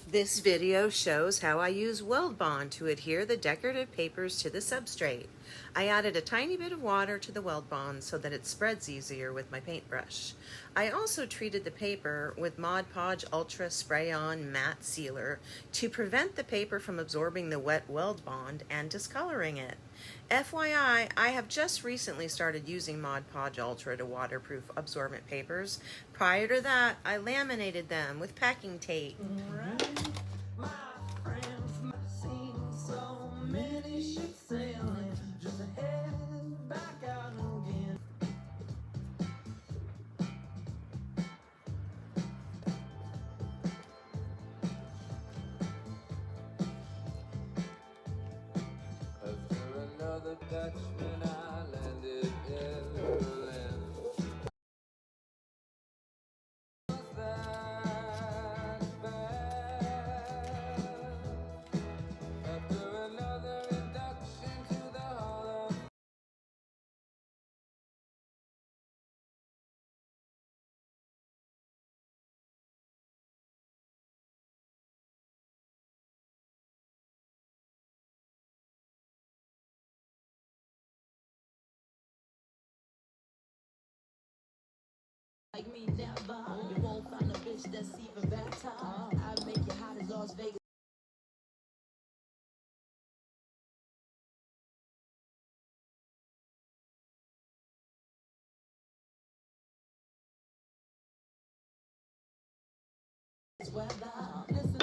This video shows how I use Weldbond to adhere the decorative papers to the substrate. I added a tiny bit of water to the Weldbond so that it spreads easier with my paintbrush. I also treated the paper with Mod Podge Ultra Spray-On Matte Sealer to prevent the paper from absorbing the wet Weldbond and discoloring it. FYI, I have just recently started using Mod Podge Ultra to waterproof absorbent papers. Prior to that, I laminated them with packing tape. Another Dutchman, I landed in Berlin. Was that bad? After another induction to the Hall of Like me, never. You won't find a bitch that's even better. I make you hot as Las Vegas. Weather. Listen.